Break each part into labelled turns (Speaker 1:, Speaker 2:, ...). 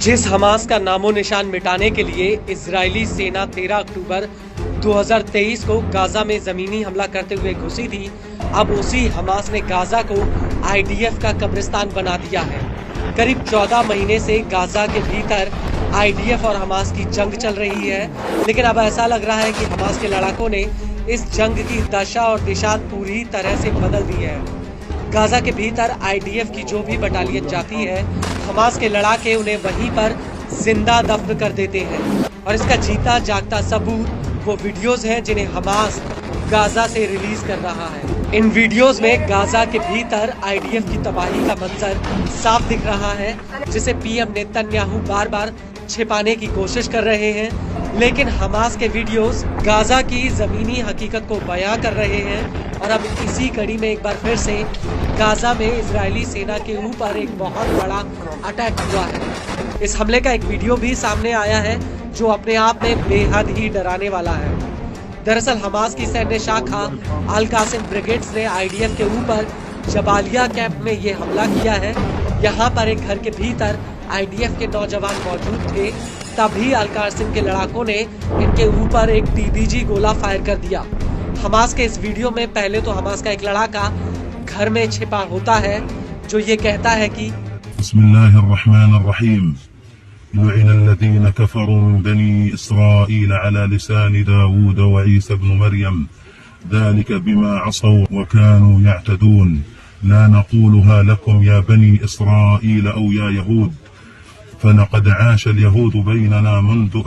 Speaker 1: जिस हमास का नामो निशान मिटाने के लिए इजरायली सेना 13 अक्टूबर 2023 को गाजा में जमीनी हमला करते हुए घुसी थी, अब उसी हमास ने गाजा को आईडीएफ का कब्रिस्तान बना दिया है। करीब 14 महीने से गाजा के भीतर आईडीएफ और हमास की जंग चल रही है, लेकिन अब ऐसा लग रहा है कि हमास के लड़ाकों ने इस जंग की दशा और दिशा पूरी तरह से बदल दी है। गाजा के भीतर आईडीएफ की जो भी बटालियन जाती है, हमास के लड़ाके उन्हें वहीं पर जिंदा दफन कर देते हैं। और इसका जीता जागता सबूत वो वीडियोस हैं जिन्हें हमास गाजा से रिलीज कर रहा है। इन वीडियोस में गाजा के भीतर आईडीएफ की तबाही का मंजर साफ दिख रहा है, जिसे पीएम नेतन्याहू बार बार छिपाने की कोशिश कर रहे हैं, लेकिन हमास के वीडियोस गाजा की जमीनी हकीकत को बयां कर रहे हैं। और अब इसी कड़ी में एक बार फिर से गाजा में इजरायली सेना के ऊपर एक बहुत बड़ा अटैक हुआ है। इस हमले का एक वीडियो भी सामने आया है जो अपने आप में बेहद ही डराने वाला है। दरअसल हमास की सैन्य शाखा अल कासिम ब्रिगेड्स ने आईडीएफ के ऊपर जबालिया कैंप में ये हमला किया है। यहाँ पर एक घर के भीतर आईडीएफ के नौजवान मौजूद थे, तभी अल कासिम के लड़ाकों ने इनके ऊपर एक टीबीजी गोला फायर कर दिया। हमास के इस वीडियो में पहले तो हमास का एक लड़ाका घर में छिपा होता है जो ये कहता है कि बिस्मिल्लाहिर्रहमानिर्रहीम लुइना अल्लज़ीना कफ़रू मिन बनी इस्राईल अला लिसान दाऊद व ईसा इब्न मरियम ज़ालिका बिमा असौ व कानू यअतदून ला नक़ूलुहा लकुम या बनी इस्राईल औ या यहूद फलक़द आश अल-यहूद बैनना मुंज़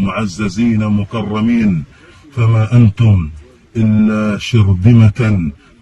Speaker 1: मुअज़्ज़ज़ीन मुकर्रमीन फमा अंतुम इल्ला शिरदिमतन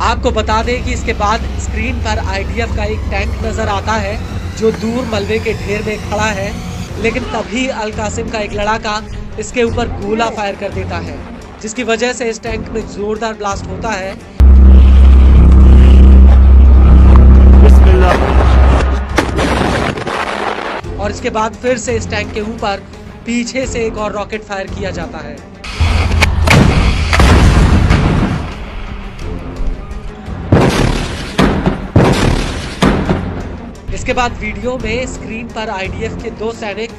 Speaker 1: आपको बता दें कि इसके बाद स्क्रीन पर आईडीएफ का एक टैंक नजर आता है जो दूर मलबे के ढेर में खड़ा है, लेकिन तभी अल कासिम का एक लड़ाका इसके ऊपर गोला फायर कर देता है, जिसकी वजह से इस टैंक में जोरदार ब्लास्ट होता है। और इसके बाद फिर से इस टैंक के ऊपर पीछे से एक और रॉकेट फायर किया जाता है। इसके बाद वीडियो में स्क्रीन पर आईडीएफ के 2 सैनिक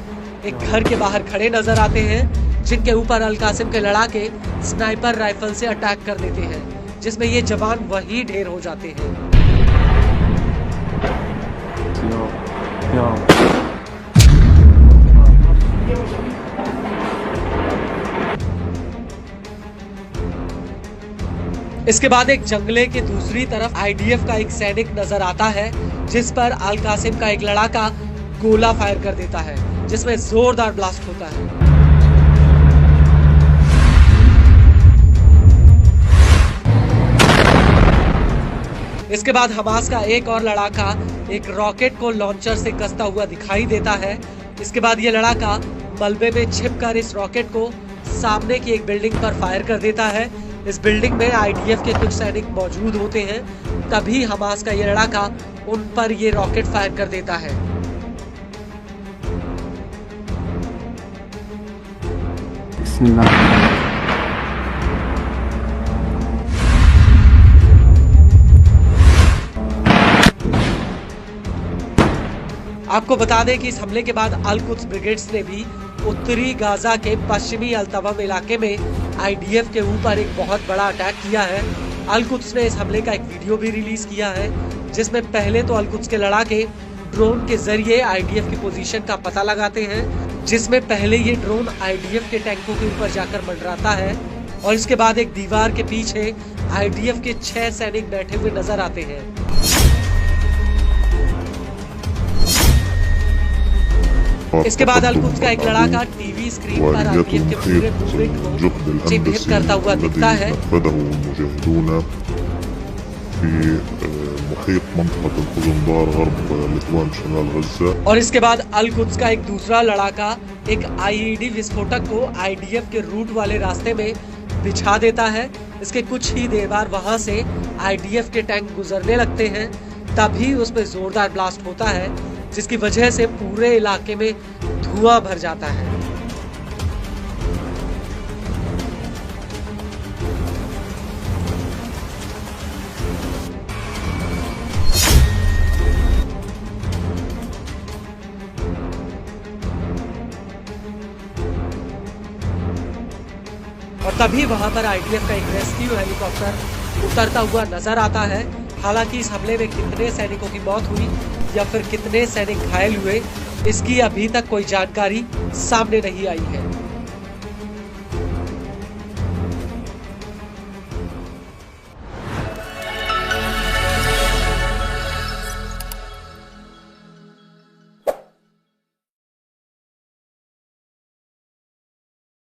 Speaker 1: एक घर के बाहर खड़े नजर आते हैं, जिनके ऊपर अल कासिम के लड़ाके स्नाइपर राइफल से अटैक कर देते हैं, जिसमें ये जवान वही ढेर हो जाते हैं। इसके बाद एक जंगले के दूसरी तरफ आईडीएफ का एक सैनिक नजर आता है, जिस पर अल कासिम का एक लड़ाका गोला फायर कर देता है, जिसमें जोरदार ब्लास्ट होता है। इसके बाद हमास का एक और लड़ाका एक रॉकेट को लॉन्चर से कसता हुआ दिखाई देता है। इसके बाद ये लड़ाका मलबे में छिपकर इस रॉकेट को सामने की एक बिल्डिंग पर फायर कर देता है। इस बिल्डिंग में आईडीएफ के कुछ सैनिक मौजूद होते हैं, तभी हमास का ये लड़ाका उन पर ये रॉकेट फायर कर देता है। आपको बता दें कि इस हमले के बाद अल कुद्स ब्रिगेड्स ने भी उत्तरी गाजा के पश्चिमी अल-तवम इलाके में आईडीएफ के ऊपर एक बहुत बड़ा अटैक किया है। अल कुद्स ने इस हमले का एक वीडियो भी रिलीज किया है, जिसमें पहले तो अल कुद्स के लड़ाके ड्रोन के जरिए आईडीएफ की पोजीशन का पता लगाते हैं, जिसमें पहले ये ड्रोन आईडीएफ के टैंकों के ऊपर जाकर मंडराता है और इसके बाद एक दीवार के पीछे आईडीएफ के 6 सैनिक बैठे हुए नजर आते हैं। इसके बाद अल कुद्स का एक लड़ाका टीवी स्क्रीन पर आईडीएफ के पूरे मूवमेंट को चिन्हित करता हुआ दिखता है। और इसके बाद अल कुद्स का एक दूसरा लड़ाका एक आईईडी विस्फोटक को आईडीएफ के रूट वाले रास्ते में बिछा देता है, इसके कुछ ही देर बाद वहां से आईडीएफ के टैंक गुजरने लगते हैं। तभी उसमें जोरदार ब्लास्ट होता है, जिसकी वजह से पूरे इलाके में धुआं भर जाता है। और तभी वहां पर आईडीएफ का एक रेस्क्यू हेलीकॉप्टर उतरता हुआ नजर आता है। हालांकि इस हमले में कितने सैनिकों की मौत हुई या फिर कितने सैनिक घायल हुए, इसकी अभी तक कोई जानकारी सामने नहीं आई है।